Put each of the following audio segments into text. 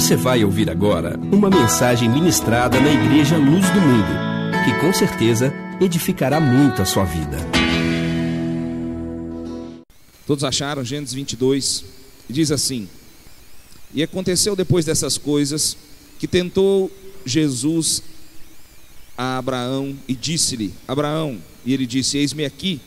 Você vai ouvir agora uma mensagem ministrada na Igreja Luz do Mundo, que com certeza edificará muito a sua vida. Todos acharam? Gênesis 22, diz assim: E aconteceu depois dessas coisas, que tentou Jesus a Abraão e disse-lhe: Abraão, e ele disse: Eis-me aqui.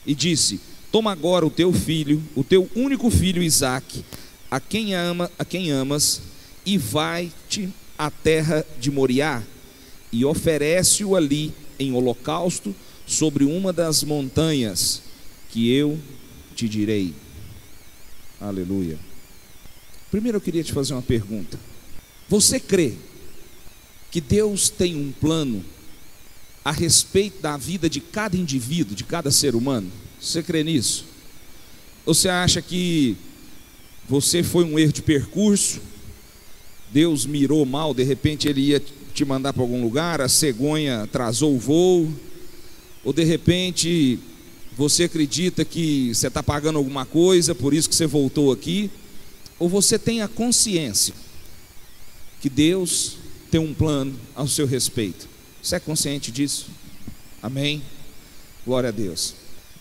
E disse: Toma agora o teu filho, o teu único filho Isaque, a quem amas, e vai-te à terra de Moriá, e oferece-o ali em holocausto sobre uma das montanhas que eu te direi. Aleluia. Primeiro eu queria te fazer uma pergunta. Você crê que Deus tem um plano a respeito da vida de cada indivíduo, de cada ser humano? Você crê nisso? Ou você acha que você foi um erro de percurso, Deus mirou mal, de repente Ele ia te mandar para algum lugar, a cegonha atrasou o voo, ou de repente você acredita que você está pagando alguma coisa, por isso que você voltou aqui? Ou você tem a consciência que Deus tem um plano ao seu respeito? Você é consciente disso? Amém? Glória a Deus.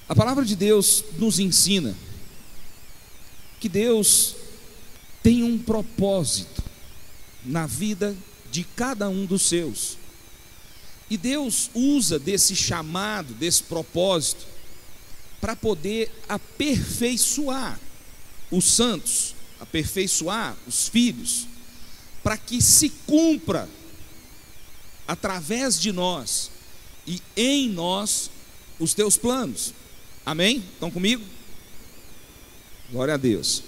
A palavra de Deus nos ensina que Deus tem um propósito na vida de cada um dos seus. E Deus usa desse chamado, desse propósito, para poder aperfeiçoar os santos, aperfeiçoar os filhos, para que se cumpra através de nós e em nós os teus planos. Amém? Estão comigo? Glória a Deus.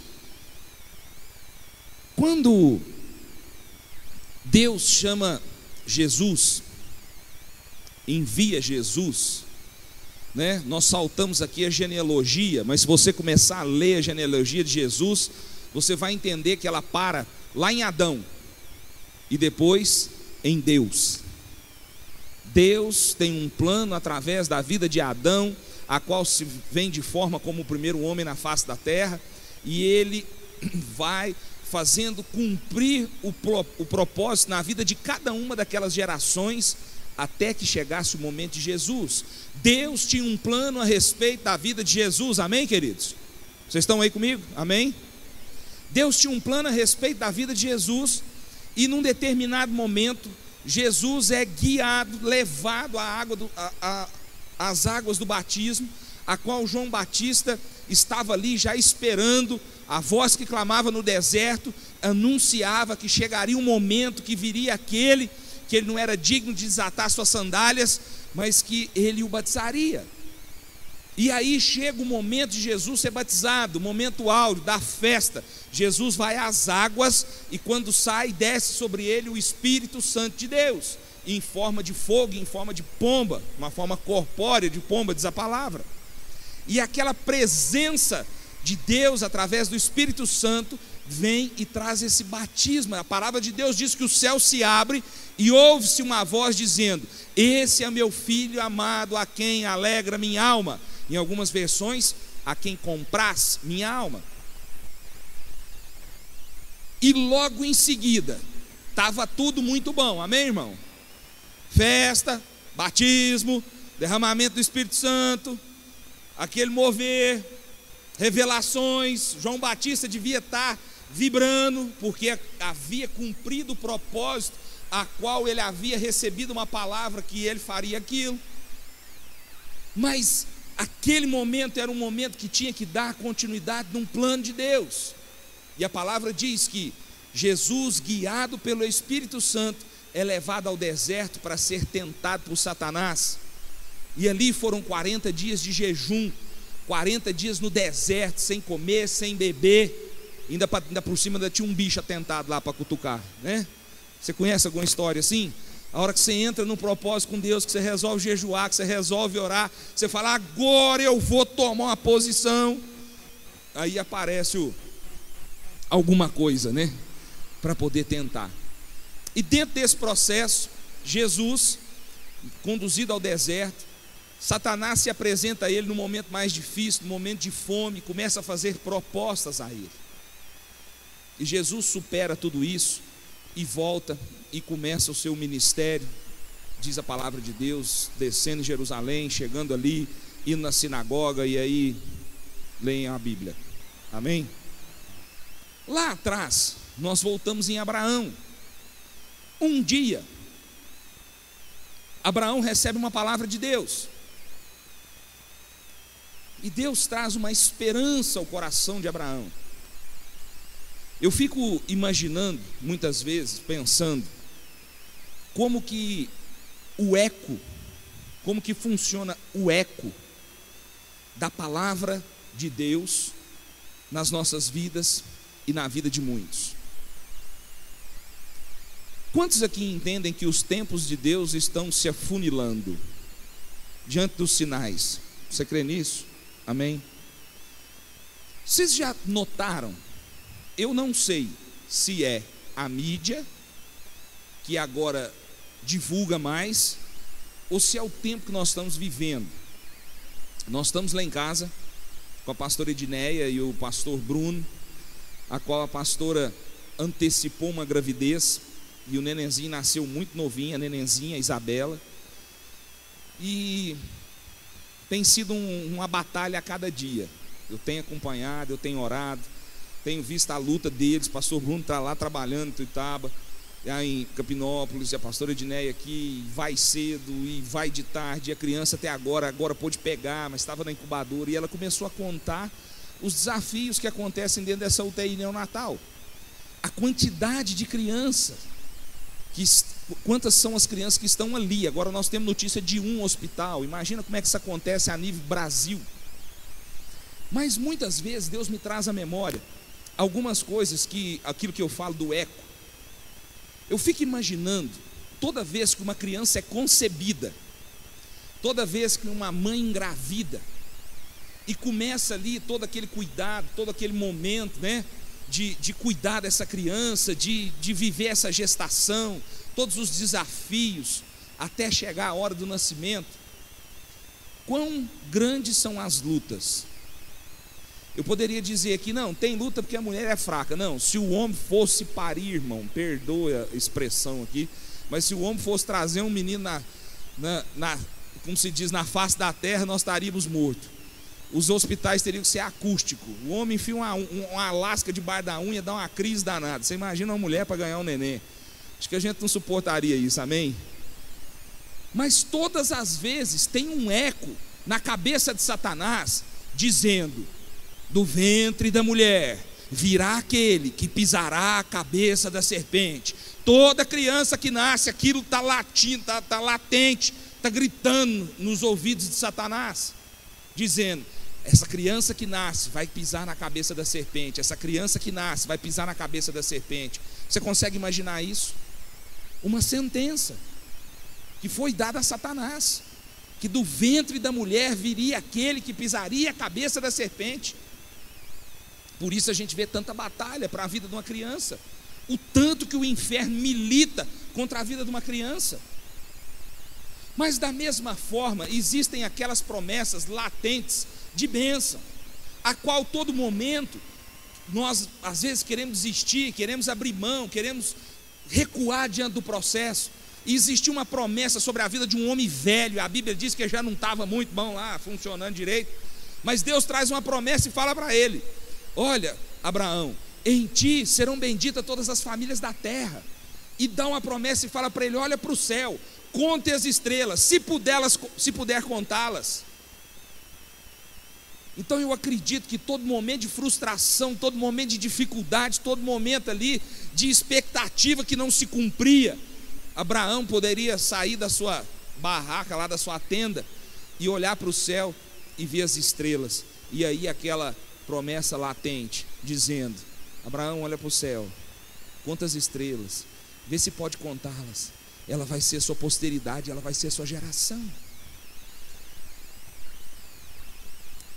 Quando Deus chama Jesus, envia Jesus, né? Nós saltamos aqui a genealogia, mas se você começar a ler a genealogia de Jesus, você vai entender que ela para lá em Adão e depois em Deus. Deus tem um plano através da vida de Adão, a qual se vem de forma como o primeiro homem na face da terra, e ele vai fazendo cumprir o propósito na vida de cada uma daquelas gerações, até que chegasse o momento de Jesus. Deus tinha um plano a respeito da vida de Jesus, amém, queridos? Vocês estão aí comigo? Amém? Deus tinha um plano a respeito da vida de Jesus, e num determinado momento, Jesus é guiado, levado às águas do batismo, a qual João Batista estava ali já esperando. A voz que clamava no deserto anunciava que chegaria um momento que viria aquele que ele não era digno de desatar suas sandálias, mas que ele o batizaria. E aí chega o momento de Jesus ser batizado, o momento áureo da festa. Jesus vai às águas, e quando sai, desce sobre ele o Espírito Santo de Deus, em forma de fogo, em forma de pomba, uma forma corpórea de pomba, diz a palavra. E aquela presença de Deus através do Espírito Santo vem e traz esse batismo. A palavra de Deus diz que o céu se abre e ouve-se uma voz dizendo: Esse é meu filho amado, a quem alegra minha alma. Em algumas versões, a quem compraz minha alma. E logo em seguida, estava tudo muito bom, amém, irmão? Festa, batismo, derramamento do Espírito Santo, aquele mover, revelações. João Batista devia estar vibrando, porque havia cumprido o propósito a qual ele havia recebido uma palavra que ele faria aquilo. Mas aquele momento era um momento que tinha que dar continuidade num plano de Deus. E a palavra diz que Jesus, guiado pelo Espírito Santo, é levado ao deserto para ser tentado por Satanás. E ali foram 40 dias de jejum, 40 dias no deserto, sem comer, sem beber. Ainda por cima ainda tinha um bicho atentado lá para cutucar, né? Você conhece alguma história assim? A hora que você entra num propósito com Deus, que você resolve jejuar, que você resolve orar, você fala: agora eu vou tomar uma posição. Aí aparece alguma coisa, né? Para poder tentar. E dentro desse processo, Jesus, conduzido ao deserto, Satanás se apresenta a ele no momento mais difícil, no momento de fome, começa a fazer propostas a ele. E Jesus supera tudo isso e volta e começa o seu ministério, diz a palavra de Deus, descendo em Jerusalém, chegando ali, indo na sinagoga, e aí leem a Bíblia. Amém? Lá atrás, nós voltamos em Abraão. Um dia, Abraão recebe uma palavra de Deus, e Deus traz uma esperança ao coração de Abraão. Eu fico imaginando, muitas vezes, pensando, como que o eco, como que funciona o eco da palavra de Deus nas nossas vidas e na vida de muitos. Quantos aqui entendem que os tempos de Deus estão se afunilando diante dos sinais? Você crê nisso? Amém? Vocês já notaram? Eu não sei se é a mídia que agora divulga mais, ou se é o tempo que nós estamos vivendo. Nós estamos lá em casa com a pastora Edneia e o pastor Bruno, a qual a pastora antecipou uma gravidez, e o nenenzinho nasceu muito novinho, a nenenzinha, a Isabela, e tem sido uma batalha a cada dia. Eu tenho acompanhado, eu tenho orado, tenho visto a luta deles. O pastor Bruno está lá trabalhando em Tuitaba, em Capinópolis, e a pastora Edneia aqui, vai cedo e vai de tarde, e a criança até agora pôde pegar, mas estava na incubadora, e ela começou a contar os desafios que acontecem dentro dessa UTI neonatal. A quantidade de crianças, quantas são as crianças que estão ali? Agora nós temos notícia de um hospital. Imagina como é que isso acontece a nível Brasil. Mas muitas vezes Deus me traz à memória algumas coisas, aquilo que eu falo do eco. Eu fico imaginando, toda vez que uma criança é concebida, toda vez que uma mãe engravida, e começa ali todo aquele cuidado, todo aquele momento, né, de cuidar dessa criança, de viver essa gestação, todos os desafios, até chegar a hora do nascimento. Quão grandes são as lutas? Eu poderia dizer aqui, não, tem luta porque a mulher é fraca. Não, se o homem fosse parir, irmão, perdoe a expressão aqui, mas se o homem fosse trazer um menino como se diz, na face da terra, nós estaríamos mortos. Os hospitais teriam que ser acústicos. O homem enfia uma lasca debaixo da unha, dá uma crise danada. Você imagina uma mulher para ganhar um neném? Acho que a gente não suportaria isso, amém? Mas todas as vezes tem um eco na cabeça de Satanás, dizendo: do ventre da mulher virá aquele que pisará a cabeça da serpente. Toda criança que nasce, aquilo está latindo, está latente, está gritando nos ouvidos de Satanás, dizendo: essa criança que nasce vai pisar na cabeça da serpente. Essa criança que nasce vai pisar na cabeça da serpente. Você consegue imaginar isso? Uma sentença que foi dada a Satanás, que do ventre da mulher viria aquele que pisaria a cabeça da serpente. Por isso a gente vê tanta batalha para a vida de uma criança, o tanto que o inferno milita contra a vida de uma criança. Mas da mesma forma existem aquelas promessas latentes de bênção, a qual todo momento nós às vezes queremos desistir, queremos abrir mão, queremos recuar diante do processo. E existiu uma promessa sobre a vida de um homem velho. A Bíblia diz que já não estava muito bom lá, funcionando direito, mas Deus traz uma promessa e fala para ele: olha, Abraão, em ti serão benditas todas as famílias da terra. E dá uma promessa e fala para ele: olha para o céu, conte as estrelas, se puder contá-las. Então eu acredito que todo momento de frustração, todo momento de dificuldade, todo momento ali de expectativa que não se cumpria, Abraão poderia sair da sua barraca, lá da sua tenda, e olhar para o céu e ver as estrelas. E aí aquela promessa latente, dizendo: Abraão, olha para o céu, conta as estrelas, vê se pode contá-las. Ela vai ser sua posteridade, ela vai ser sua geração.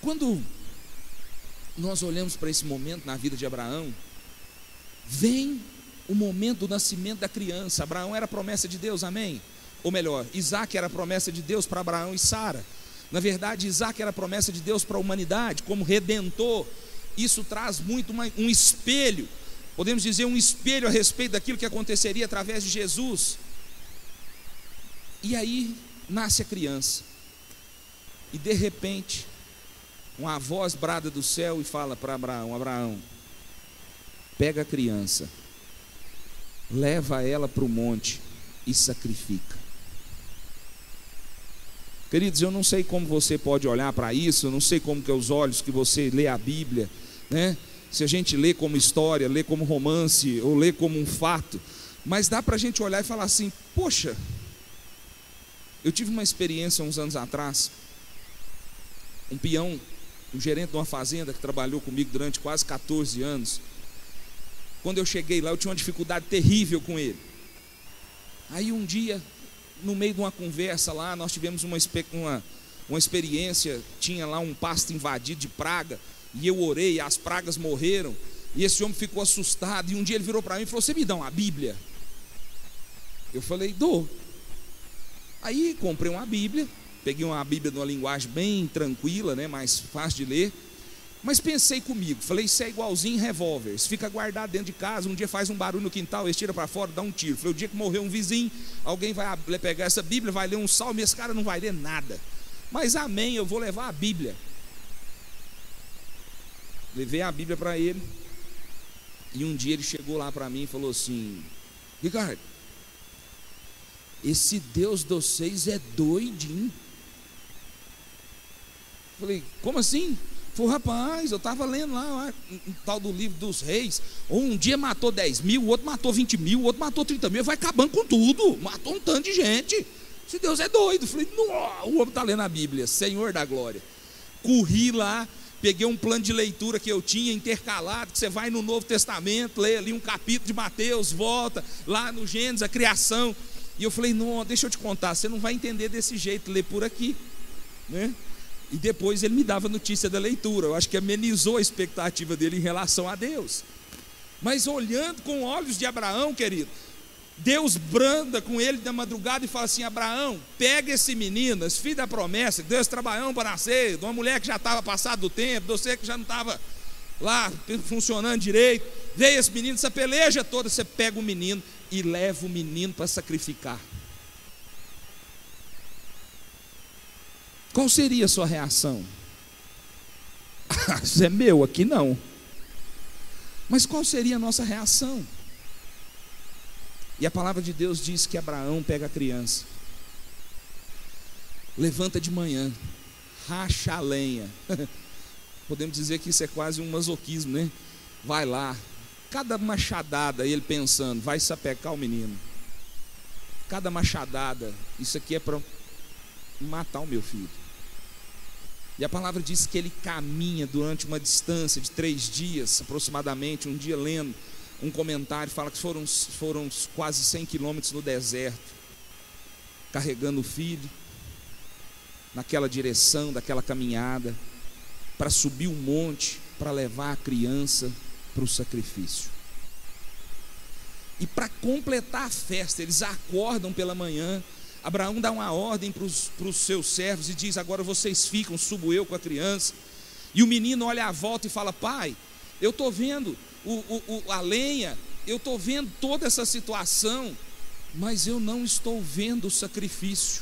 Quando nós olhamos para esse momento na vida de Abraão, vem o momento do nascimento da criança. Abraão era a promessa de Deus, amém? Ou melhor, Isaac era a promessa de Deus para Abraão e Sara. Na verdade, Isaac era a promessa de Deus para a humanidade, como redentor. Isso traz muito um espelho. podemos dizer um espelho a respeito daquilo que aconteceria através de Jesus. E aí nasce a criança, e de repente uma voz brada do céu e fala para Abraão: Abraão, pega a criança, leva ela para o monte e sacrifica. Queridos, eu não sei como você pode olhar para isso, eu não sei como que é os olhos que você lê a Bíblia, né? Se a gente lê como história, lê como romance, ou lê como um fato, mas dá para a gente olhar e falar assim: poxa, eu tive uma experiência uns anos atrás, um peão, um gerente de uma fazenda que trabalhou comigo durante quase 14 anos, quando eu cheguei lá eu tinha uma dificuldade terrível com ele. Aí um dia, no meio de uma conversa lá, nós tivemos uma experiência, tinha lá um pasto invadido de praga, e eu orei, as pragas morreram, e esse homem ficou assustado, e um dia ele virou para mim e falou: você me dá uma Bíblia? Eu falei: dou. Aí comprei uma Bíblia, peguei uma Bíblia numa linguagem bem tranquila, né, mais fácil de ler, mas pensei comigo, falei: isso é igualzinho revólver, isso fica guardado dentro de casa, um dia faz um barulho no quintal, eles tiram para fora, dá um tiro. Falei: o dia que morrer um vizinho, alguém vai pegar essa Bíblia, vai ler um salmo, e esse cara não vai ler nada, mas amém, eu vou levar a Bíblia. Levei a Bíblia para ele, e um dia ele chegou lá para mim e falou assim: Ricardo, esse Deus de vocês é doidinho. Falei: como assim? Falei: rapaz, eu estava lendo lá um tal do livro dos reis, um dia matou 10 mil, o outro matou 20 mil, o outro matou 30 mil, vai acabando com tudo, matou um tanto de gente, esse Deus é doido. Falei: o homem está lendo a Bíblia, Senhor da glória. Corri lá, peguei um plano de leitura que eu tinha intercalado, que você vai no Novo Testamento, lê ali um capítulo de Mateus, volta lá no Gênesis, a criação, e eu falei: não, deixa eu te contar, você não vai entender desse jeito, lê por aqui, né? E depois ele me dava notícia da leitura. Eu acho que amenizou a expectativa dele em relação a Deus. Mas olhando com olhos de Abraão, querido, Deus branda com ele da madrugada e fala assim: Abraão, pega esse menino, esse filho da promessa, Deus trabalhando para nascer, de uma mulher que já estava passado do tempo, de você que já não estava lá funcionando direito, veio esse menino, essa peleja toda, você pega o menino e leva o menino para sacrificar. Qual seria a sua reação? Isso é meu, aqui não. Mas qual seria a nossa reação? E a palavra de Deus diz que Abraão pega a criança, levanta de manhã, racha a lenha. Podemos dizer que isso é quase um masoquismo, né? Vai lá, cada machadada, ele pensando, vai sapecar o menino. Cada machadada, isso aqui é para matar o meu filho. E a palavra diz que ele caminha durante uma distância de 3 dias, aproximadamente, um dia lendo um comentário, fala que foram quase 100 quilômetros no deserto, carregando o filho, naquela direção, daquela caminhada, para subir o monte, para levar a criança para o sacrifício. E para completar a festa, eles acordam pela manhã, Abraão dá uma ordem para os seus servos e diz: agora vocês ficam, subo eu com a criança. E o menino olha à volta e fala: pai, eu estou vendo a lenha, eu estou vendo toda essa situação, mas eu não estou vendo o sacrifício.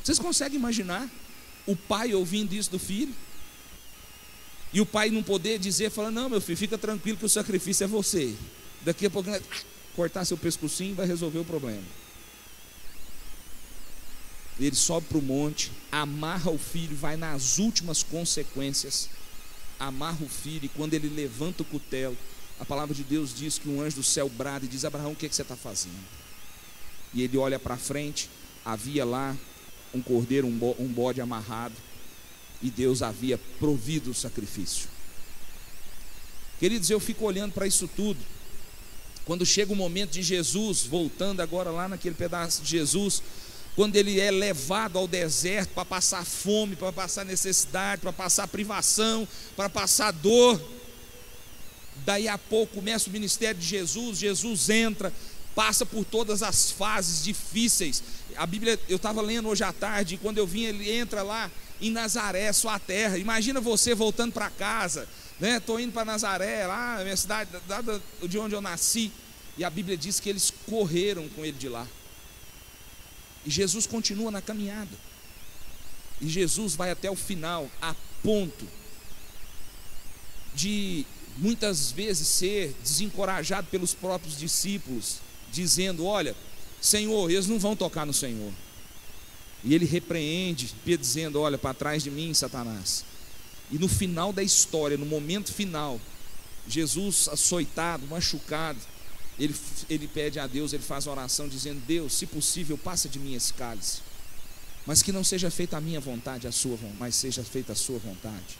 Vocês conseguem imaginar o pai ouvindo isso do filho? E o pai não poder dizer, fala: não, meu filho, fica tranquilo que o sacrifício é você. Daqui a pouco vai cortar seu pescocinho e vai resolver o problema. Ele sobe para o monte, amarra o filho, vai nas últimas consequências, amarra o filho, e quando ele levanta o cutelo, a palavra de Deus diz que um anjo do céu brada e diz: Abraão, o que você está fazendo? E ele olha para frente, havia lá um cordeiro, um bode amarrado, e Deus havia provido o sacrifício. Queridos, eu fico olhando para isso tudo, quando chega o momento de Jesus, voltando agora lá naquele pedaço de Jesus, quando ele é levado ao deserto para passar fome, para passar necessidade, para passar privação, para passar dor. Daí a pouco começa o ministério de Jesus, Jesus entra, passa por todas as fases difíceis. A Bíblia, eu estava lendo hoje à tarde, e quando eu vim, ele entra lá em Nazaré, sua terra. Imagina você voltando para casa, né? Estou indo para Nazaré, lá, minha cidade, de onde eu nasci. E a Bíblia diz que eles correram com ele de lá. E Jesus continua na caminhada. E Jesus vai até o final, a ponto de muitas vezes ser desencorajado pelos próprios discípulos, dizendo: olha, Senhor, eles não vão tocar no Senhor. E ele repreende, dizendo: olha, para trás de mim, Satanás. E no final da história, no momento final, Jesus açoitado, machucado, ele pede a Deus, ele faz a oração dizendo: Deus, se possível, passa de mim esse cálice, mas que não seja feita a minha vontade, a sua, mas seja feita a sua vontade.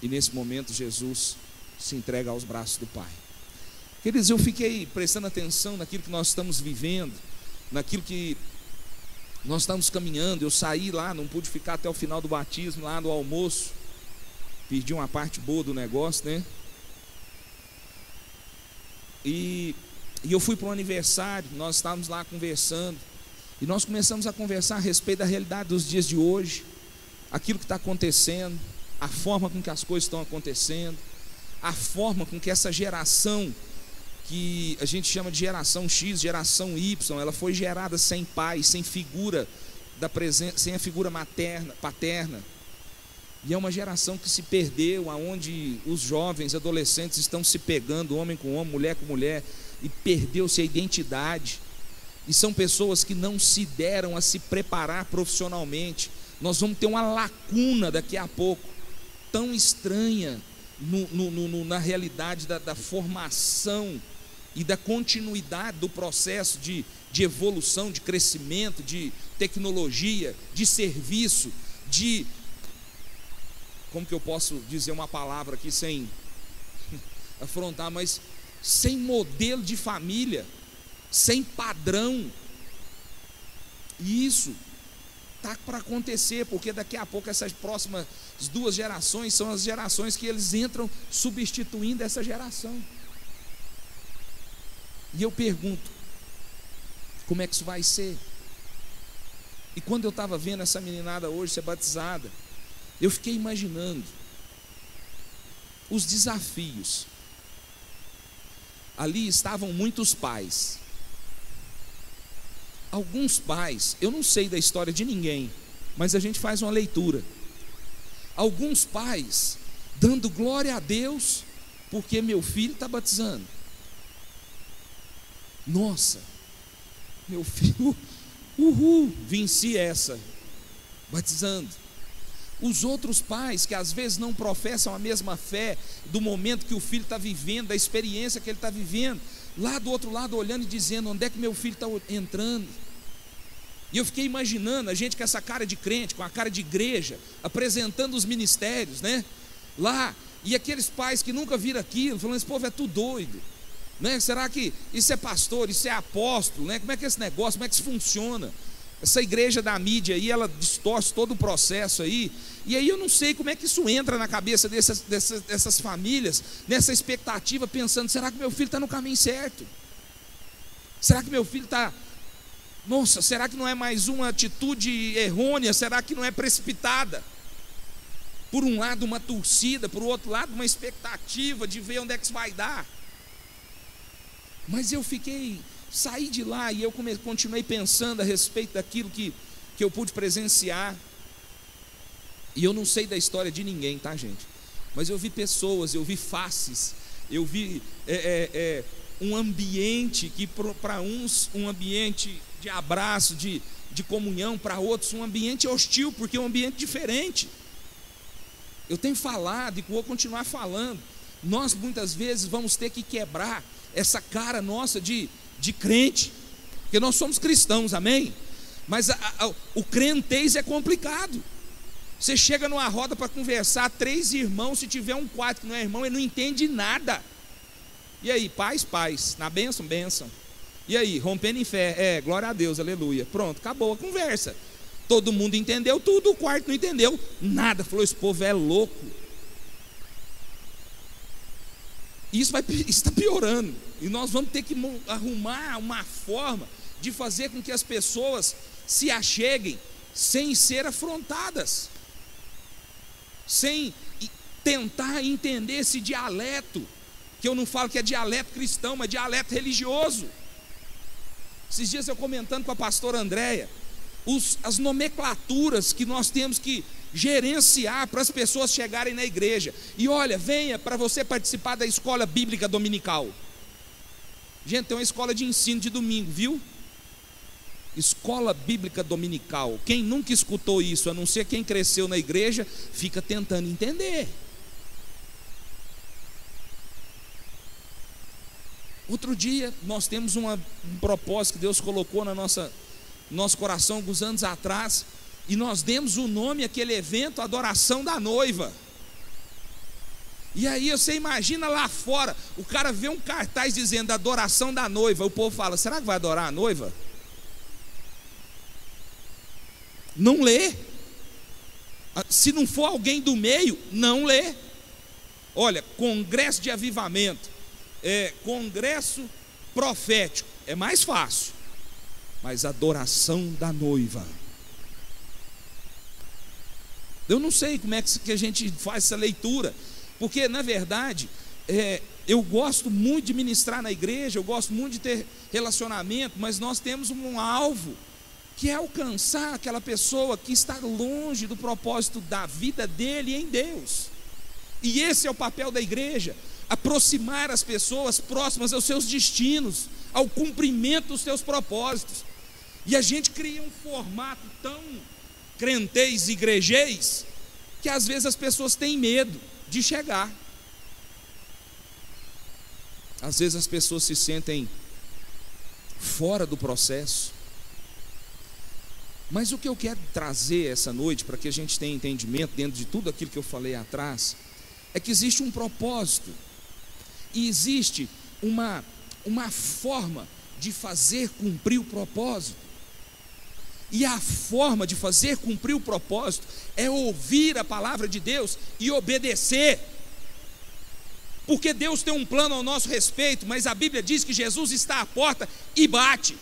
E nesse momento Jesus se entrega aos braços do Pai. Queridos, eu fiquei prestando atenção naquilo que nós estamos vivendo, naquilo que nós estamos caminhando. Eu saí lá, não pude ficar até o final do batismo, lá no almoço, perdi uma parte boa do negócio, né? E eu fui para um aniversário, nós estávamos lá conversando, e nós começamos a conversar a respeito da realidade dos dias de hoje, aquilo que está acontecendo, a forma com que as coisas estão acontecendo, a forma com que essa geração, que a gente chama de geração X, geração Y, ela foi gerada sem pai, sem figura da presença, sem a figura materna, paterna. E é uma geração que se perdeu, aonde os jovens, adolescentes estão se pegando, homem com homem, mulher com mulher, e perdeu-se a identidade. E são pessoas que não se deram a se preparar profissionalmente. Nós vamos ter uma lacuna daqui a pouco, tão estranha na realidade da formação e da continuidade do processo de evolução, de crescimento, de tecnologia, de serviço, de... Como que eu posso dizer uma palavra aqui sem afrontar, mas sem modelo de família, sem padrão. E isso está para acontecer, porque daqui a pouco essas próximas 2 gerações são as gerações que eles entram substituindo essa geração. E eu pergunto, como é que isso vai ser? E quando eu estava vendo essa meninada hoje ser batizada, eu fiquei imaginando os desafios. Ali estavam muitos pais. Alguns pais, eu não sei da história de ninguém, mas a gente faz uma leitura. Alguns pais dando glória a Deus porque meu filho está batizando. Nossa, meu filho, venci essa, batizando. Os outros pais que às vezes não professam a mesma fé do momento que o filho está vivendo, da experiência que ele está vivendo, lá do outro lado olhando e dizendo: onde é que meu filho está entrando? E eu fiquei imaginando a gente com essa cara de crente, com a cara de igreja, apresentando os ministérios, né? Lá, e aqueles pais que nunca viram aquilo, falando: esse povo é tudo doido, né? Será que isso é pastor, isso é apóstolo, né? Como é que é esse negócio, como é que isso funciona? Essa igreja da mídia aí, ela distorce todo o processo aí. E aí eu não sei como é que isso entra na cabeça dessas famílias, nessa expectativa, pensando: será que meu filho está no caminho certo? Será que meu filho está... Nossa, será que não é mais uma atitude errônea? Será que não é precipitada? Por um lado uma torcida, por outro lado uma expectativa de ver onde é que isso vai dar. Mas eu saí de lá e eu continuei pensando a respeito daquilo que eu pude presenciar. E eu não sei da história de ninguém, tá, gente? Mas eu vi pessoas, eu vi faces, eu vi um ambiente que para uns um ambiente de abraço, de comunhão, para outros um ambiente hostil, porque é um ambiente diferente. Eu tenho falado e vou continuar falando. Nós muitas vezes vamos ter que quebrar essa cara nossa de crente, porque nós somos cristãos, amém? Mas o crentez é complicado. Você chega numa roda para conversar, 3 irmãos, se tiver um quarto que não é irmão, ele não entende nada. E aí, paz, na bênção, bênção. E aí, rompendo em fé, glória a Deus, aleluia. Pronto, acabou a conversa. Todo mundo entendeu tudo, o quarto não entendeu nada. Falou: esse povo é louco. Isso está piorando. E nós vamos ter que arrumar uma forma de fazer com que as pessoas se acheguem sem ser afrontadas. sem tentar entender esse dialeto, que eu não falo que é dialeto cristão, mas dialeto religioso. Esses dias eu comentando com a pastora Andréia, as nomenclaturas que nós temos que gerenciar para as pessoas chegarem na igreja. E olha, venha para você participar da escola bíblica dominical. Gente, tem uma escola de ensino de domingo, viu? Escola bíblica dominical. Quem nunca escutou isso, a não ser quem cresceu na igreja, fica tentando entender. Outro dia, nós temos um propósito que Deus colocou no nosso coração alguns anos atrás, e nós demos o nome àquele evento, Adoração da Noiva. E aí você imagina lá fora, o cara vê um cartaz dizendo Adoração da Noiva, o povo fala, será que vai adorar a noiva? Não lê. Se não for alguém do meio, não lê. Olha, congresso de avivamento, congresso profético, é mais fácil. Mas adoração da noiva, eu não sei como é que a gente faz essa leitura, porque na verdade eu gosto muito de ministrar na igreja, eu gosto muito de ter relacionamento, mas nós temos um alvo, que é alcançar aquela pessoa que está longe do propósito da vida dele em Deus. E esse é o papel da igreja, aproximar as pessoas próximas aos seus destinos, ao cumprimento dos seus propósitos. E a gente cria um formato tão crentez, igrejês, que às vezes as pessoas têm medo de chegar. Às vezes as pessoas se sentem fora do processo. Mas o que eu quero trazer essa noite, para que a gente tenha entendimento dentro de tudo aquilo que eu falei atrás, é que existe um propósito, e existe uma forma de fazer cumprir o propósito. E a forma de fazer cumprir o propósito é ouvir a palavra de Deus e obedecer. Porque Deus tem um plano ao nosso respeito, mas a Bíblia diz que Jesus está à porta e bate.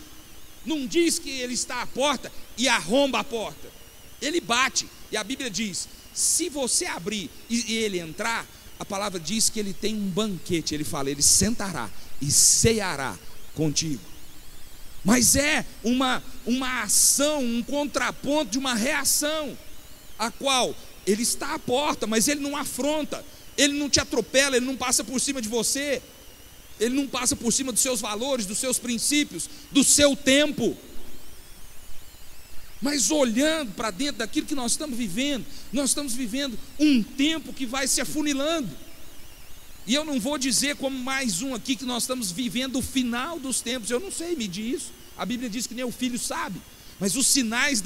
Não diz que Ele está à porta e arromba a porta. Ele bate, e a Bíblia diz, se você abrir e Ele entrar, a palavra diz que Ele tem um banquete. Ele fala, Ele sentará e ceará contigo. Mas é uma ação, um contraponto de uma reação, a qual Ele está à porta, mas Ele não afronta, Ele não te atropela, Ele não passa por cima de você, Ele não passa por cima dos seus valores, dos seus princípios, do seu tempo. Mas olhando para dentro daquilo que nós estamos vivendo um tempo que vai se afunilando. E eu não vou dizer como mais um aqui que nós estamos vivendo o final dos tempos, eu não sei medir isso. A Bíblia diz que nem o filho sabe, mas os sinais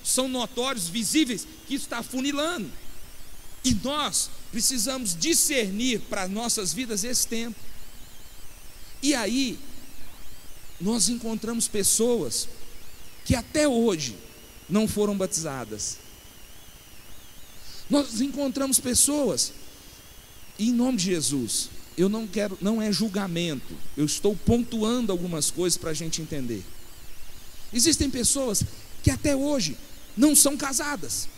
são notórios, visíveis, que isso está afunilando. E nós precisamos discernir para as nossas vidas esse tempo. E aí, nós encontramos pessoas que até hoje não foram batizadas. Nós encontramos pessoas, em nome de Jesus, não é julgamento, eu estou pontuando algumas coisas para a gente entender. Existem pessoas que até hoje não são casadas.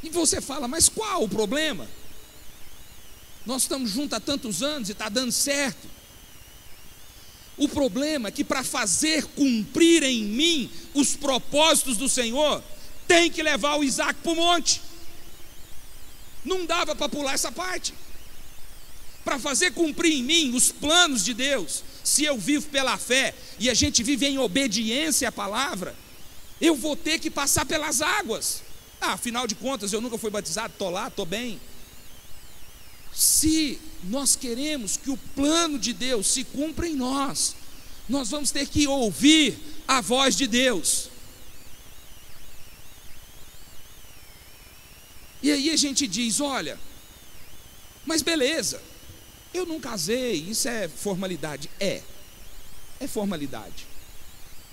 E você fala, mas qual o problema? Nós estamos juntos há tantos anos e está dando certo. O problema é que para fazer cumprir em mim os propósitos do Senhor, tem que levar o Isaac para o monte. Não dava para pular essa parte. Para fazer cumprir em mim os planos de Deus, se eu vivo pela fé e a gente vive em obediência à palavra, eu vou ter que passar pelas águas. Afinal de contas, eu nunca fui batizado, estou lá, estou bem. Se nós queremos que o plano de Deus se cumpra em nós, nós vamos ter que ouvir a voz de Deus. E aí a gente diz, olha, mas beleza, eu não casei, isso é formalidade. É formalidade,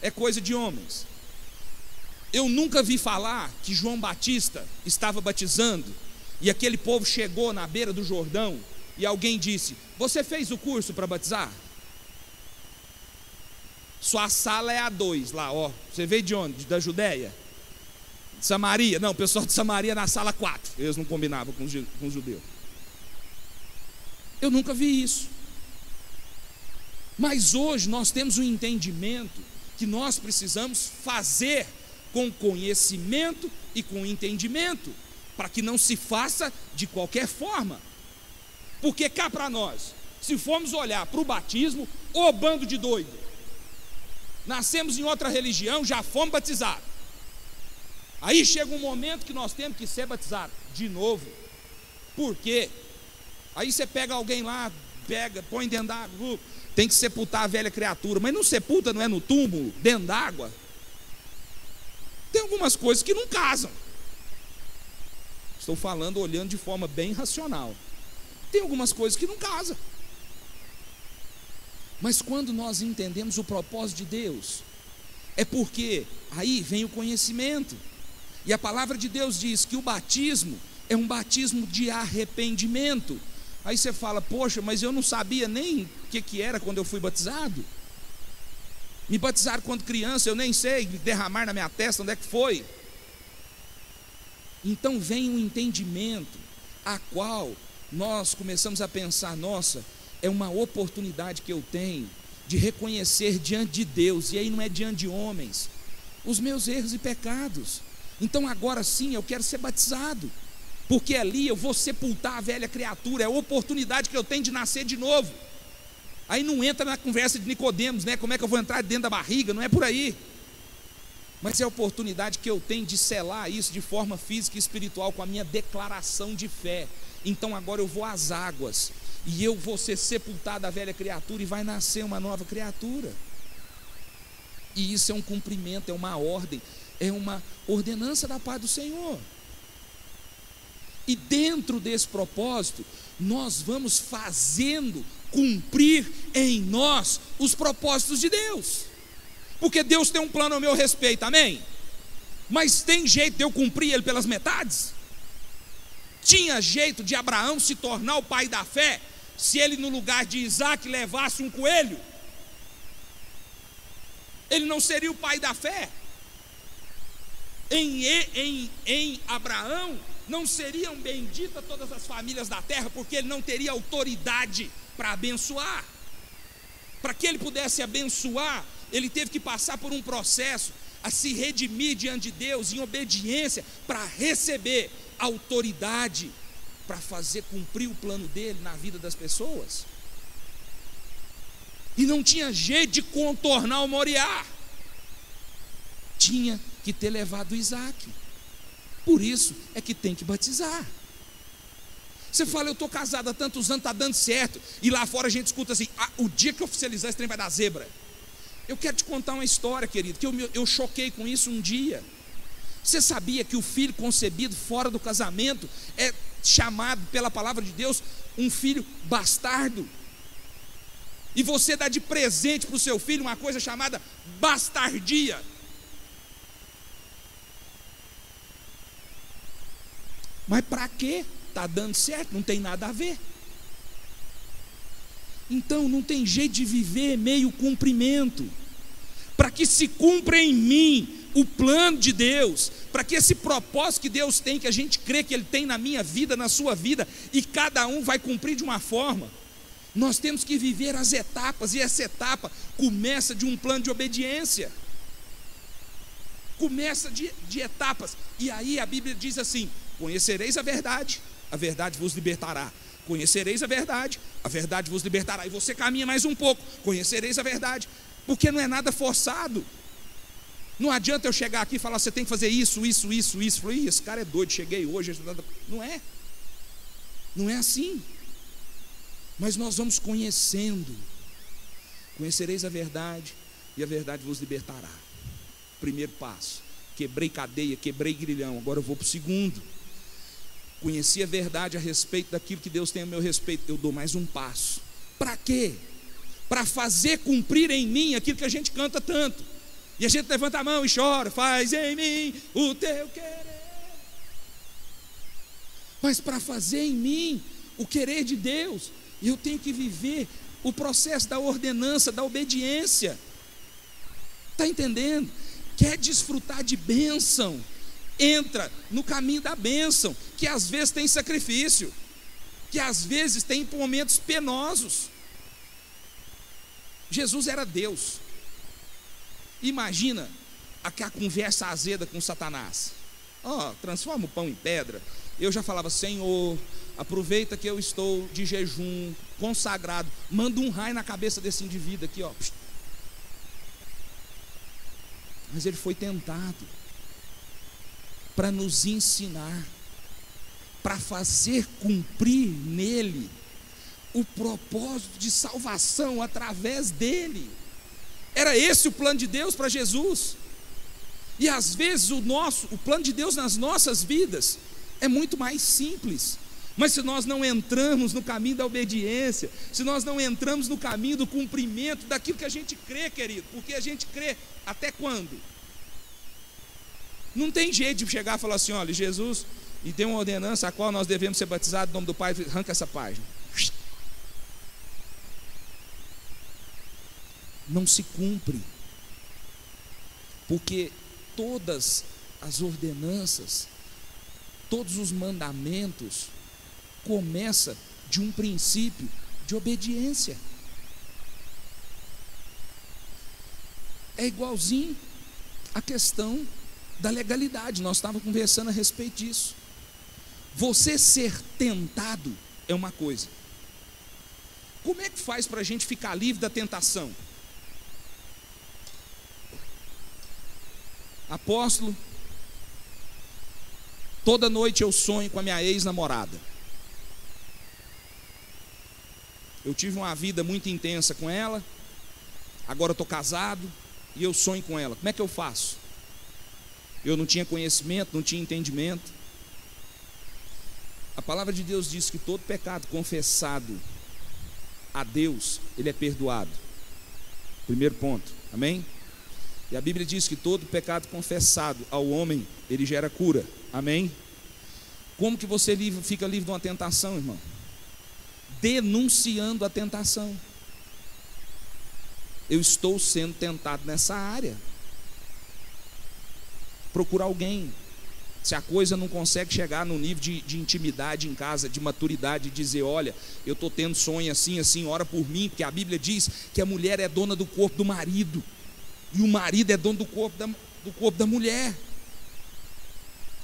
é coisa de homens. Eu nunca vi falar que João Batista estava batizando e aquele povo chegou na beira do Jordão e alguém disse, você fez o curso para batizar? Sua sala é A2 lá, ó. Você veio de onde? Da Judéia? Samaria, não, o pessoal de Samaria na sala 4. Eles não combinavam com os judeus. Eu nunca vi isso. Mas hoje nós temos um entendimento que nós precisamos fazer com conhecimento e com entendimento, para que não se faça de qualquer forma. Porque cá para nós, se formos olhar para o batismo, ô bando de doido, nascemos em outra religião, já fomos batizados. Aí chega um momento que nós temos que ser batizados de novo. Por quê? Aí você pega alguém lá, põe dentro d'água, tem que sepultar a velha criatura, mas não sepulta, não é no túmulo, dentro d'água. Tem algumas coisas que não casam. Estou falando olhando de forma bem racional. Tem algumas coisas que não casam. Mas quando nós entendemos o propósito de Deus, é porque aí vem o conhecimento. E a palavra de Deus diz que o batismo é um batismo de arrependimento. Aí você fala, poxa, mas eu não sabia nem o que era quando eu fui batizado. Me batizaram quando criança, eu nem sei, derramar na minha testa, onde é que foi? Então vem um entendimento, a qual nós começamos a pensar, nossa, é uma oportunidade que eu tenho de reconhecer diante de Deus, e aí não é diante de homens, os meus erros e pecados. Então agora sim eu quero ser batizado, porque ali eu vou sepultar a velha criatura, é a oportunidade que eu tenho de nascer de novo. Aí não entra na conversa de Nicodemos, né? Como é que eu vou entrar dentro da barriga? Não é por aí. Mas é a oportunidade que eu tenho de selar isso de forma física e espiritual com a minha declaração de fé. Então agora eu vou às águas, e eu vou ser sepultado a velha criatura, e vai nascer uma nova criatura. E isso é um cumprimento, é uma ordem, é uma ordenança da parte do Senhor. E dentro desse propósito, nós vamos fazendo cumprir em nós os propósitos de Deus. Porque Deus tem um plano ao meu respeito, amém? Mas tem jeito de eu cumprir ele pelas metades? Tinha jeito de Abraão se tornar o pai da fé, se ele no lugar de Isaac levasse um coelho? Ele não seria o pai da fé? Em Abraão não seriam benditas todas as famílias da terra, porque ele não teria autoridade para abençoar. Para que ele pudesse abençoar, ele teve que passar por um processo, a se redimir diante de Deus em obediência, para receber autoridade, para fazer cumprir o plano dele na vida das pessoas. E não tinha jeito de contornar o Moriá, tinha que ter levado Isaac. Por isso é que tem que batizar. Você fala, eu estou casado há tantos anos, está dando certo, e lá fora a gente escuta assim, o dia que eu oficializar esse trem vai dar zebra. Eu quero te contar uma história, querido, que eu choquei com isso um dia. Você sabia que o filho concebido fora do casamento é chamado pela palavra de Deus um filho bastardo? E você dá de presente para o seu filho uma coisa chamada bastardia. Mas para quê? Está dando certo, não tem nada a ver. Então não tem jeito de viver meio cumprimento. Para que se cumpra em mim o plano de Deus, para que esse propósito que Deus tem, que a gente crê que Ele tem na minha vida, na sua vida, e cada um vai cumprir de uma forma, nós temos que viver as etapas, e essa etapa começa de um plano de obediência. Começa de etapas. E aí a Bíblia diz assim: conhecereis a verdade vos libertará. Conhecereis a verdade vos libertará. E você caminha mais um pouco, conhecereis a verdade, porque não é nada forçado. Não adianta eu chegar aqui e falar, você tem que fazer isso. Falei, esse cara é doido, cheguei hoje. Não é assim. Mas nós vamos conhecendo. Conhecereis a verdade, e a verdade vos libertará. Primeiro passo, quebrei cadeia, quebrei grilhão. Agora eu vou para o segundo. Conheci a verdade a respeito daquilo que Deus tem a meu respeito. Eu dou mais um passo. Para quê? Para fazer cumprir em mim aquilo que a gente canta tanto. E a gente levanta a mão e chora, faz em mim o teu querer. Mas para fazer em mim o querer de Deus, eu tenho que viver o processo da ordenança, da obediência. Está entendendo? Quer desfrutar de bênção, entra no caminho da bênção, que às vezes tem sacrifício, que às vezes tem momentos penosos. Jesus era Deus. Imagina a conversa azeda com Satanás. Transforma o pão em pedra. Eu já falava: Senhor, aproveita que eu estou de jejum, consagrado, manda um raio na cabeça desse indivíduo aqui, ó. Mas ele foi tentado para nos ensinar, para fazer cumprir nele o propósito de salvação através dele. Era esse o plano de Deus para Jesus. E às vezes o plano de Deus nas nossas vidas é muito mais simples. Mas se nós não entramos no caminho da obediência, se nós não entramos no caminho do cumprimento daquilo que a gente crê, querido, porque a gente crê até quando? Não tem jeito de chegar e falar assim: olha, Jesus, e tem uma ordenança a qual nós devemos ser batizados em nome do Pai. Arranca essa página. Não se cumpre, porque todas as ordenanças, todos os mandamentos começa de um princípio de obediência. É igualzinho a questão da legalidade. Nós estávamos conversando a respeito disso. Você ser tentado é uma coisa. Como é que faz para a gente ficar livre da tentação? Apóstolo, toda noite eu sonho com a minha ex-namorada. Eu tive uma vida muito intensa com ela, agora eu estou casado e eu sonho com ela. Como é que eu faço? Eu não tinha conhecimento, não tinha entendimento. A palavra de Deus diz que todo pecado confessado a Deus, ele é perdoado. Primeiro ponto, amém? E a Bíblia diz que todo pecado confessado ao homem, ele gera cura, amém? Como que você fica livre de uma tentação, irmão? Denunciando a tentação. Eu estou sendo tentado nessa área. Procura alguém. Se a coisa não consegue chegar no nível de intimidade em casa, de maturidade, de dizer: olha, eu estou tendo sonho assim, assim, ora por mim, porque a Bíblia diz que a mulher é dona do corpo do marido, e o marido é dono do corpo da mulher,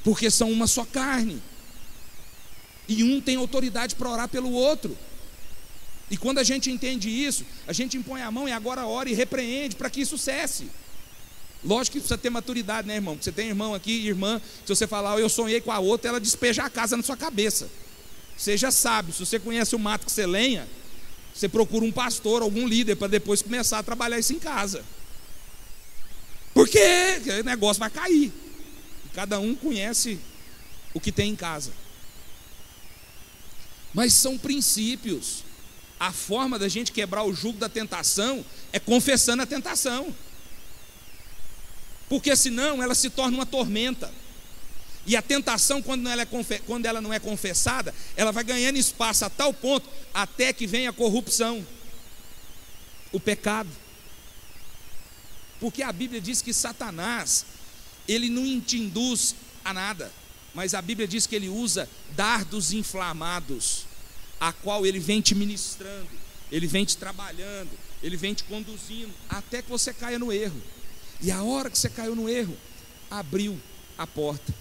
porque são uma só carne, e um tem autoridade para orar pelo outro. E quando a gente entende isso, a gente impõe a mão e agora ora e repreende para que isso cesse. Lógico que precisa ter maturidade, né, irmão? Você tem irmão aqui, irmã, se você falar: eu sonhei com a outra, ela despeja a casa na sua cabeça. Você já sabe, se você conhece o mato que você lenha, você procura um pastor, algum líder, para depois começar a trabalhar isso em casa. Porque o negócio vai cair. E cada um conhece o que tem em casa. Mas são princípios. A forma da gente quebrar o jugo da tentação é confessando a tentação. Porque senão ela se torna uma tormenta. E a tentação, quando ela não é confessada, ela vai ganhando espaço a tal ponto, até que vem a corrupção, o pecado. Porque a Bíblia diz que Satanás, ele não te induz a nada, mas a Bíblia diz que ele usa dardos inflamados, a qual ele vem te ministrando, ele vem te trabalhando, ele vem te conduzindo, até que você caia no erro. E a hora que você caiu no erro, abriu a porta.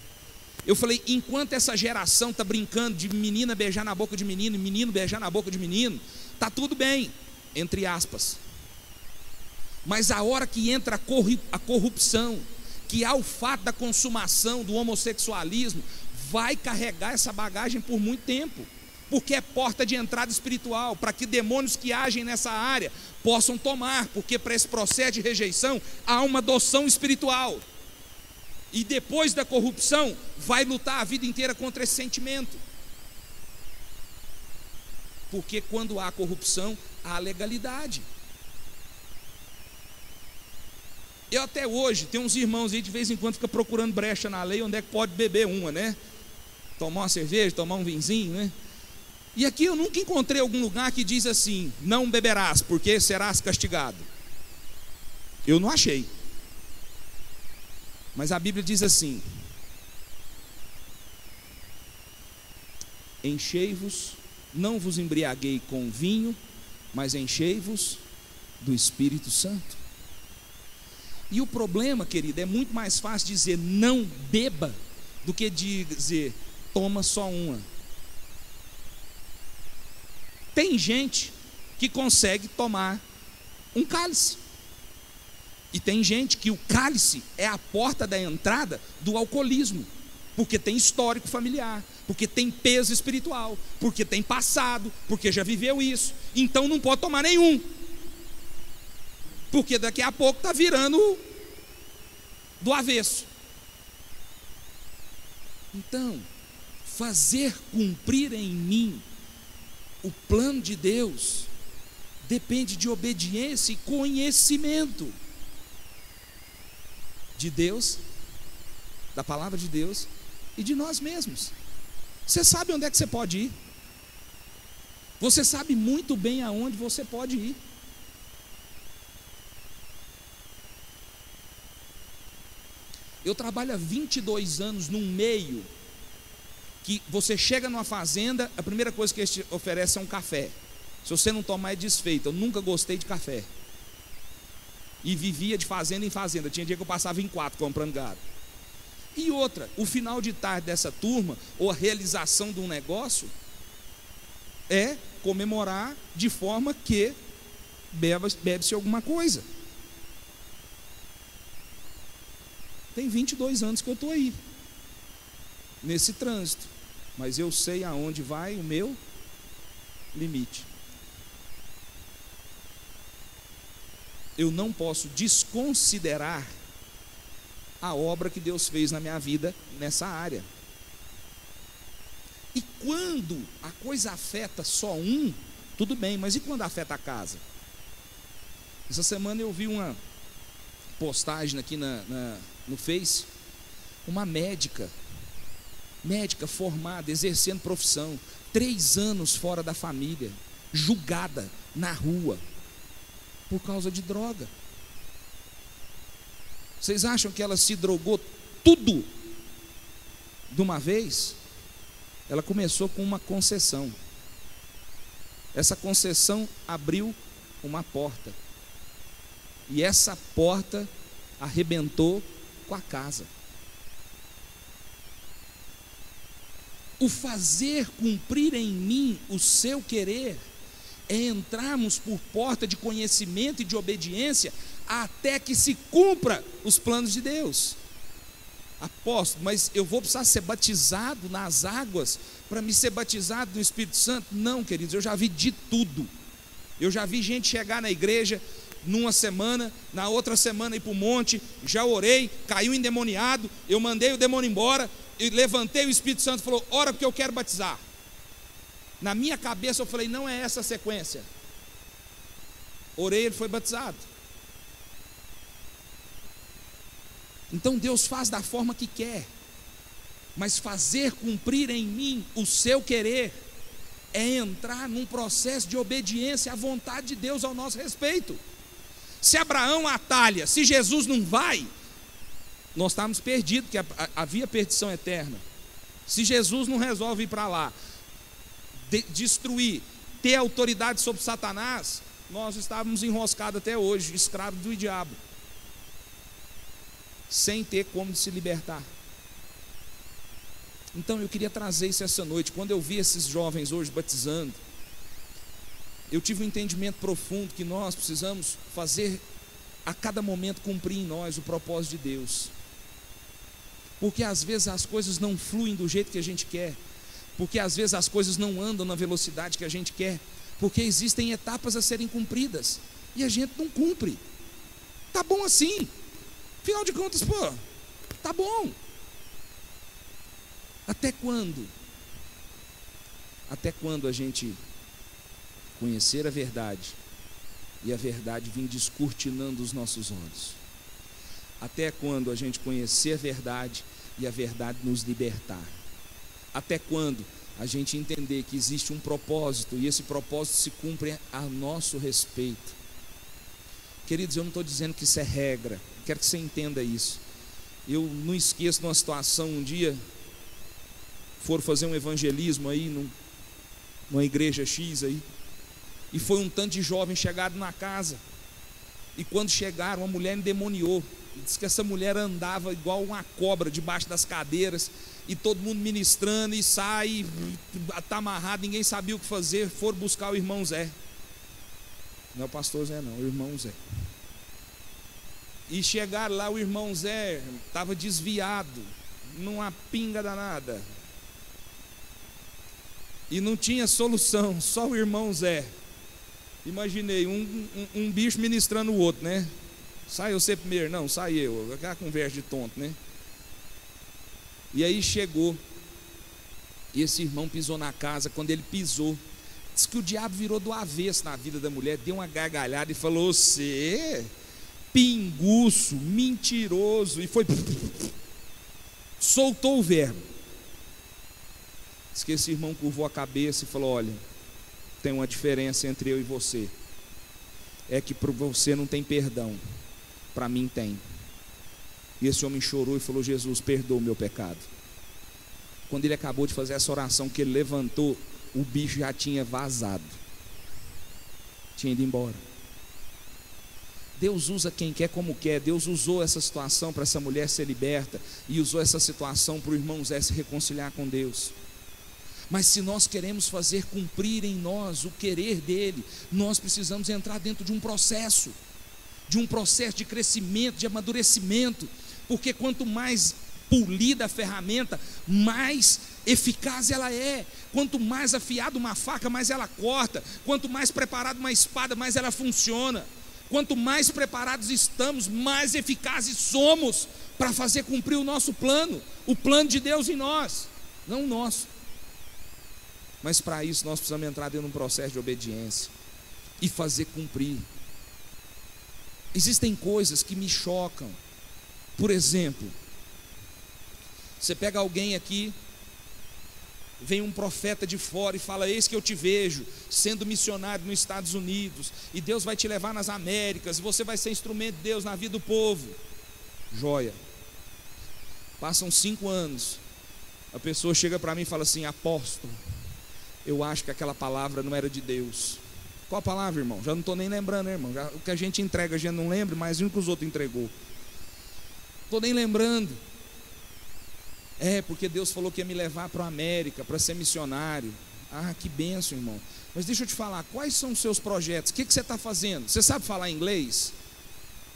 Eu falei: enquanto essa geração está brincando de menina beijar na boca de menino, e menino beijar na boca de menino, está tudo bem, entre aspas. Mas a hora que entra a corrupção, que há o fato da consumação do homossexualismo, vai carregar essa bagagem por muito tempo, porque é porta de entrada espiritual, para que demônios que agem nessa área possam tomar, porque para esse processo de rejeição há uma adoção espiritual, e depois da corrupção vai lutar a vida inteira contra esse sentimento, porque quando há corrupção, há legalidade. Eu até hoje, tem uns irmãos aí de vez em quando fica procurando brecha na lei, onde é que pode beber uma, né? Tomar uma cerveja, tomar um vinzinho, né? E aqui eu nunca encontrei algum lugar que diz assim: não beberás, porque serás castigado. Eu não achei. Mas a Bíblia diz assim: enchei-vos, não vos embriaguei com vinho, mas enchei-vos do Espírito Santo. E o problema, querido, é muito mais fácil dizer não beba do que dizer toma só uma. Tem gente que consegue tomar um cálice, e tem gente que o cálice é a porta da entrada do alcoolismo, porque tem histórico familiar, porque tem peso espiritual, porque tem passado, porque já viveu isso, então não pode tomar nenhum, porque daqui a pouco está virando do avesso. Então, fazer cumprir em mim o plano de Deus depende de obediência e conhecimento de Deus, da palavra de Deus e de nós mesmos. Você sabe onde é que você pode ir? Você sabe muito bem aonde você pode ir. Eu trabalho há 22 anos num meio que você chega numa fazenda, a primeira coisa que eles te oferecem é um café. Se você não tomar, é desfeito. Eu nunca gostei de café. E vivia de fazenda em fazenda. Tinha dia que eu passava em 4 comprando gado. E outra, o final de tarde dessa turma, ou a realização de um negócio, é comemorar de forma que bebe-se alguma coisa. Tem 22 anos que eu estou aí, nesse trânsito, mas eu sei aonde vai o meu limite. Eu não posso desconsiderar a obra que Deus fez na minha vida nessa área. E quando a coisa afeta só um, tudo bem, mas e quando afeta a casa? Essa semana eu vi uma postagem aqui no Face, uma médica formada, exercendo profissão, 3 anos fora da família, julgada na rua, por causa de droga. Vocês acham que ela se drogou tudo de uma vez? Ela começou com uma concessão. Essa concessão abriu uma porta, e essa porta arrebentou com a casa. O fazer cumprir em mim o seu querer é entrarmos por porta de conhecimento e de obediência até que se cumpra os planos de Deus. Apóstolo, mas eu vou precisar ser batizado nas águas para me ser batizado no Espírito Santo? Não, queridos, eu já vi de tudo. Eu já vi gente chegar na igreja numa semana, na outra semana ir para o monte, já orei, caiu endemoniado, eu mandei o demônio embora, e levantei, o Espírito Santo falou, ora porque eu quero batizar. Na minha cabeça eu falei, não é essa a sequência. Orei, ele foi batizado. Então Deus faz da forma que quer, mas fazer cumprir em mim o seu querer é entrar num processo de obediência à vontade de Deus ao nosso respeito. Se Abraão atalha, se Jesus não vai, nós estávamos perdidos, porque havia perdição eterna. Se Jesus não resolve ir para lá, destruir, ter autoridade sobre Satanás, nós estávamos enroscados até hoje, escravos do diabo, sem ter como se libertar. Então eu queria trazer isso essa noite. Quando eu vi esses jovens hoje batizando, eu tive um entendimento profundo que nós precisamos fazer a cada momento cumprir em nós o propósito de Deus, porque às vezes as coisas não fluem do jeito que a gente quer, porque às vezes as coisas não andam na velocidade que a gente quer, porque existem etapas a serem cumpridas e a gente não cumpre. Tá bom assim, afinal de contas, pô, tá bom. Até quando? Até quando a gente conhecer a verdade e a verdade vir descortinando os nossos olhos? Até quando a gente conhecer a verdade e a verdade nos libertar? Até quando a gente entender que existe um propósito e esse propósito se cumpre a nosso respeito? Queridos, eu não estou dizendo que isso é regra, quero que você entenda isso. Eu não esqueço de uma situação um dia, foram fazer um evangelismo aí numa igreja X aí, e foi um tanto de jovens chegados na casa, e quando chegaram, a mulher endemoniou, e disse que essa mulher andava igual uma cobra debaixo das cadeiras, e todo mundo ministrando, e sai, está amarrado, ninguém sabia o que fazer. Foram buscar o irmão Zé, não é o pastor Zé não, o irmão Zé. E chegaram lá, o irmão Zé estava desviado, numa pinga danada, e não tinha solução, só o irmão Zé. Imaginei um bicho ministrando o outro, né? Sai você primeiro, não, sai eu, aquela conversa de tonto, né? E aí chegou, e esse irmão pisou na casa. Quando ele pisou, disse que o diabo virou do avesso na vida da mulher, deu uma gargalhada e falou: você, pinguço, mentiroso, e foi, soltou o verbo. Diz que esse irmão curvou a cabeça e falou: olha, tem uma diferença entre eu e você, é que para você não tem perdão, para mim tem. E esse homem chorou e falou: Jesus, perdoa o meu pecado. Quando ele acabou de fazer essa oração, que ele levantou, o bicho já tinha vazado, tinha ido embora. Deus usa quem quer como quer. Deus usou essa situação para essa mulher ser liberta, e usou essa situação para o irmão Zé se reconciliar com Deus. Mas se nós queremos fazer cumprir em nós o querer dele, nós precisamos entrar dentro de um processo de crescimento, de amadurecimento, porque quanto mais polida a ferramenta, mais eficaz ela é. Quanto mais afiada uma faca, mais ela corta. Quanto mais preparada uma espada, mais ela funciona. Quanto mais preparados estamos, mais eficazes somos para fazer cumprir o nosso plano, o plano de Deus em nós, não o nosso. Mas para isso nós precisamos entrar dentro de um processo de obediência e fazer cumprir. Existem coisas que me chocam. Por exemplo, você pega alguém aqui, vem um profeta de fora e fala: eis que eu te vejo sendo missionário nos Estados Unidos, e Deus vai te levar nas Américas, e você vai ser instrumento de Deus na vida do povo. Joia. Passam 5 anos, a pessoa chega para mim e fala assim: apóstolo, eu acho que aquela palavra não era de Deus. Qual palavra, irmão? Já não estou nem lembrando, né, irmão? O que a gente entrega a gente não lembra, mas o que os outros entregou. Estou nem lembrando. É, porque Deus falou que ia me levar para a América, para ser missionário. Ah, que bênção, irmão. Mas deixa eu te falar, quais são os seus projetos? O que você está fazendo? Você sabe falar inglês?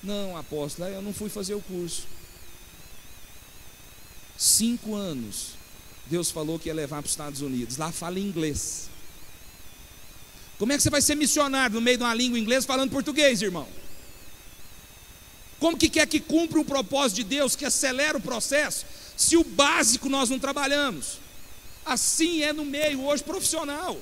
Não, apóstolo, eu não fui fazer o curso. 5 anos, Deus falou que ia levar para os Estados Unidos. Lá fala inglês. Como é que você vai ser missionário no meio de uma língua inglesa falando português, irmão? Como que quer que cumpra o propósito de Deus, que acelera o processo, se o básico nós não trabalhamos? Assim é no meio hoje profissional.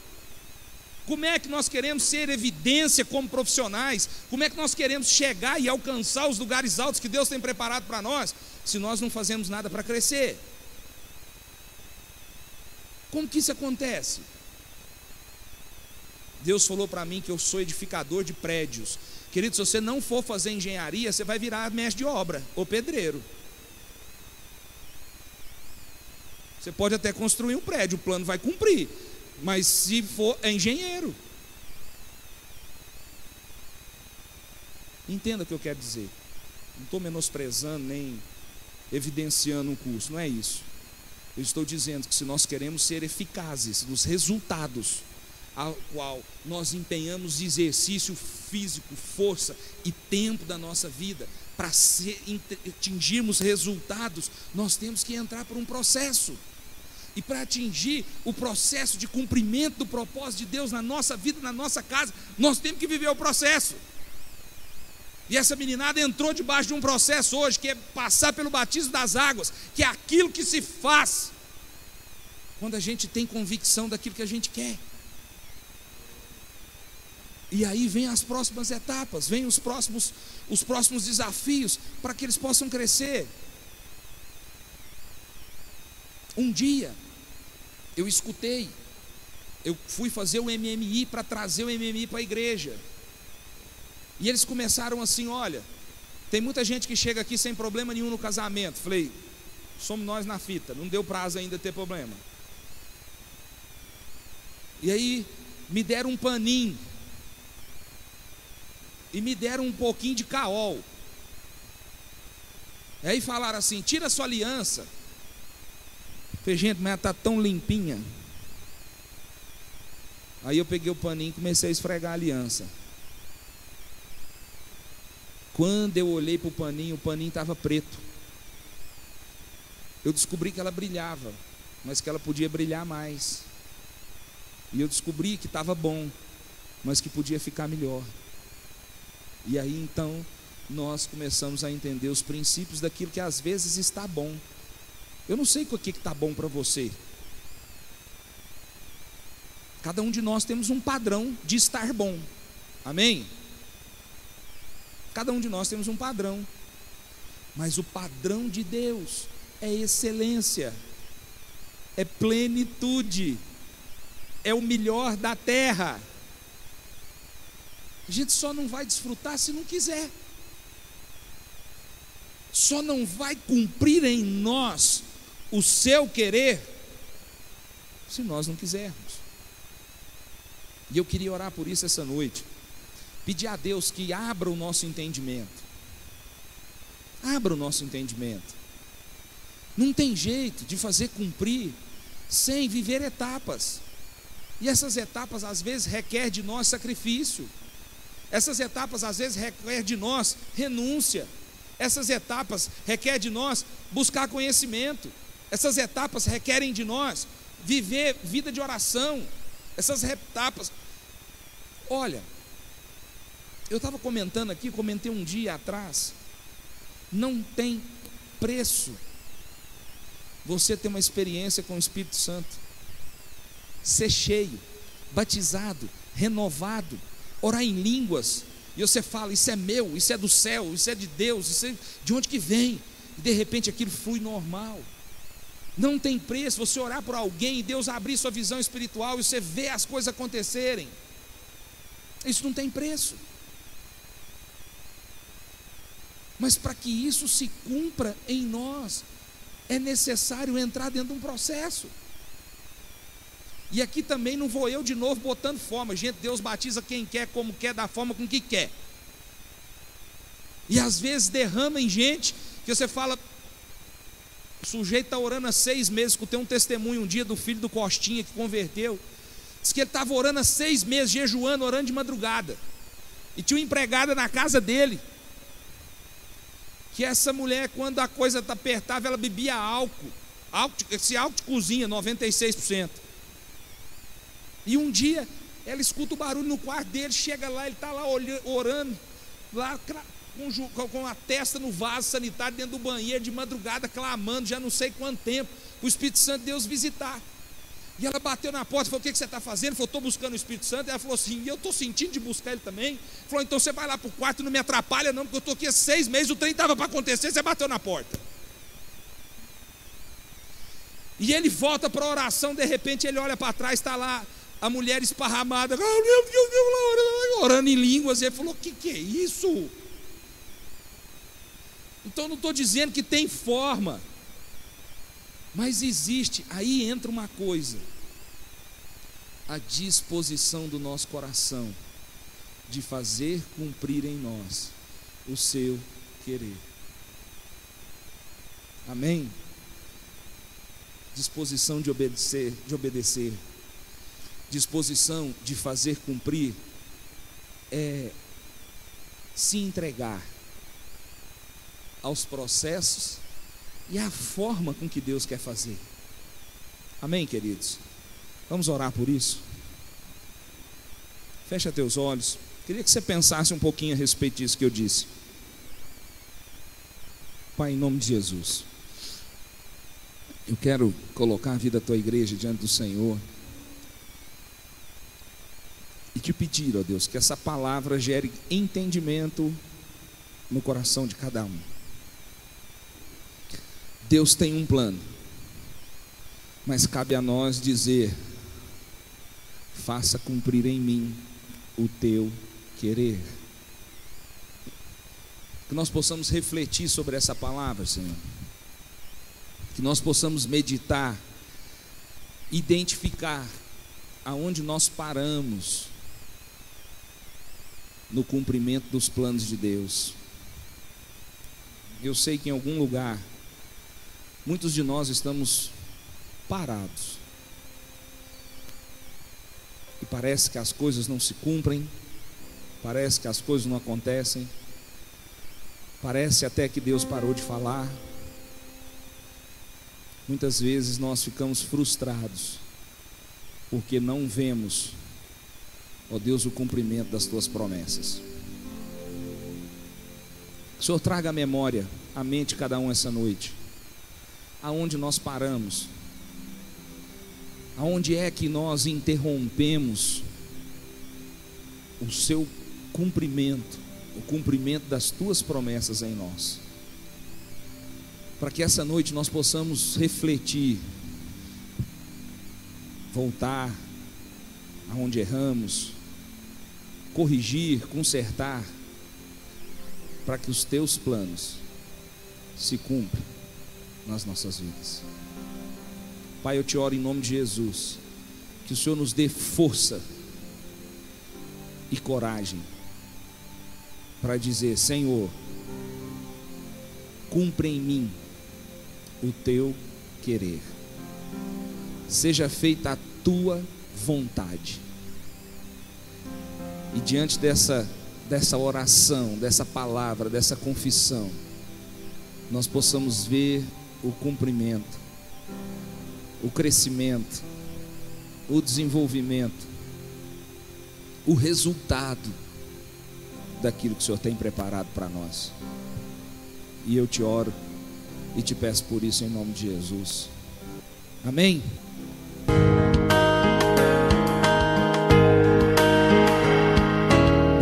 Como é que nós queremos ser evidência como profissionais? Como é que nós queremos chegar e alcançar os lugares altos que Deus tem preparado para nós, se nós não fazemos nada para crescer? Como que isso acontece? Deus falou para mim que eu sou edificador de prédios. Querido, se você não for fazer engenharia, você vai virar mestre de obra ou pedreiro. Você pode até construir um prédio, o plano vai cumprir, mas se for, é engenheiro. Entenda o que eu quero dizer. Não estou menosprezando nem evidenciando um curso, não é isso. Eu estou dizendo que se nós queremos ser eficazes nos resultados ao qual nós empenhamos exercício físico, força e tempo da nossa vida, para atingirmos resultados, nós temos que entrar por um processo. E para atingir o processo de cumprimento do propósito de Deus na nossa vida, na nossa casa, nós temos que viver o processo. E essa meninada entrou debaixo de um processo hoje, que é passar pelo batismo das águas, que é aquilo que se faz quando a gente tem convicção daquilo que a gente quer. E aí vem as próximas etapas, vem os próximos desafios, para que eles possam crescer. Um dia, eu escutei, eu fui fazer o MMI para trazer o MMI para a igreja. E eles começaram assim: olha, tem muita gente que chega aqui sem problema nenhum no casamento. Falei, somos nós na fita, não deu prazo ainda ter problema. E aí me deram um paninho e me deram um pouquinho de caol. E aí falaram assim: tira a sua aliança. Falei: gente, mas ela está tão limpinha. Aí eu peguei o paninho e comecei a esfregar a aliança. Quando eu olhei para o paninho estava preto. Eu descobri que ela brilhava, mas que ela podia brilhar mais. E eu descobri que estava bom, mas que podia ficar melhor. E aí então nós começamos a entender os princípios daquilo que às vezes está bom. Eu não sei o que está bom para você. Cada um de nós temos um padrão de estar bom. Amém? Cada um de nós temos um padrão. Mas o padrão de Deus é excelência, é plenitude, é o melhor da terra. A gente só não vai desfrutar se não quiser. Só não vai cumprir em nós o seu querer se nós não quisermos. E eu queria orar por isso essa noite. Pedir a Deus que abra o nosso entendimento. Abra o nosso entendimento. Não tem jeito de fazer cumprir sem viver etapas. E essas etapas às vezes requer de nós sacrifício. Essas etapas às vezes requer de nós renúncia. Essas etapas requer de nós buscar conhecimento. Essas etapas requerem de nós viver vida de oração. Essas etapas. Olha, eu estava comentei um dia atrás, não tem preço você ter uma experiência com o Espírito Santo, ser cheio, batizado, renovado, orar em línguas, e você fala: isso é meu, isso é do céu, isso é de Deus, isso é de onde que vem? E de repente aquilo flui normal. Não tem preço você orar por alguém e Deus abrir sua visão espiritual e você ver as coisas acontecerem. Isso não tem preço. Mas para que isso se cumpra em nós, é necessário entrar dentro de um processo. E aqui também não vou eu de novo botando forma. Gente, Deus batiza quem quer, como quer, da forma com que quer. E às vezes derrama em gente que você fala: o sujeito está orando há 6 meses. Eu tenho um testemunho um dia do filho do Costinha que converteu. Diz que ele estava orando há 6 meses, jejuando, orando de madrugada. E tinha uma empregada na casa dele, que essa mulher, quando a coisa apertava, ela bebia álcool. Esse álcool de cozinha, 96%. E um dia ela escuta o barulho no quarto dele, chega lá, ele está lá orando, lá com a testa no vaso sanitário dentro do banheiro, de madrugada, clamando, já não sei quanto tempo, o Espírito Santo de Deus visitar. E ela bateu na porta e falou: o que você está fazendo? Ele falou: estou buscando o Espírito Santo. Ela falou assim: e eu estou sentindo de buscar ele também. Ele falou: então você vai lá para o quarto, não me atrapalha não, porque eu estou aqui há 6 meses, o trem estava para acontecer, você bateu na porta. E ele volta para a oração, de repente ele olha para trás, está lá a mulher esparramada, orando em línguas. E ele falou: o que é isso? Então não estou dizendo que tem forma, mas existe. Aí entra uma coisa: a disposição do nosso coração de fazer cumprir em nós o seu querer. Amém? Disposição de obedecer, disposição de fazer cumprir, é se entregar aos processos e à forma com que Deus quer fazer. Amém, queridos? Vamos orar por isso? Fecha teus olhos. Queria que você pensasse um pouquinho a respeito disso que eu disse. Pai, em nome de Jesus, eu quero colocar a vida da tua igreja diante do Senhor e te pedir, ó Deus, que essa palavra gere entendimento no coração de cada um. Deus tem um plano, mas cabe a nós dizer: faça cumprir em mim o teu querer. Que nós possamos refletir sobre essa palavra, Senhor. Que nós possamos meditar, identificar aonde nós paramos no cumprimento dos planos de Deus. Eu sei que em algum lugar muitos de nós estamos parados e parece que as coisas não se cumprem, parece que as coisas não acontecem, parece até que Deus parou de falar. Muitas vezes nós ficamos frustrados porque não vemos, ó Deus, o cumprimento das tuas promessas. O Senhor traga à memória, à mente cada um essa noite, aonde nós paramos, aonde é que nós interrompemos o seu cumprimento, o cumprimento das tuas promessas em nós, para que essa noite nós possamos refletir, voltar aonde erramos, corrigir, consertar, para que os teus planos se cumpram nas nossas vidas. Pai, eu te oro em nome de Jesus, que o Senhor nos dê força e coragem para dizer: Senhor, cumpre em mim o teu querer, seja feita a tua vontade. E diante dessa oração, dessa palavra, dessa confissão, nós possamos ver o cumprimento, o crescimento, o desenvolvimento, o resultado daquilo que o Senhor tem preparado para nós. E eu te oro e te peço por isso em nome de Jesus. Amém?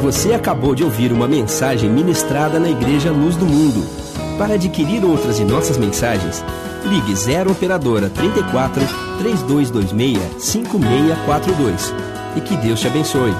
Você acabou de ouvir uma mensagem ministrada na Igreja Luz do Mundo. Para adquirir outras de nossas mensagens, ligue 0 Operadora 34 3226 5642. E que Deus te abençoe.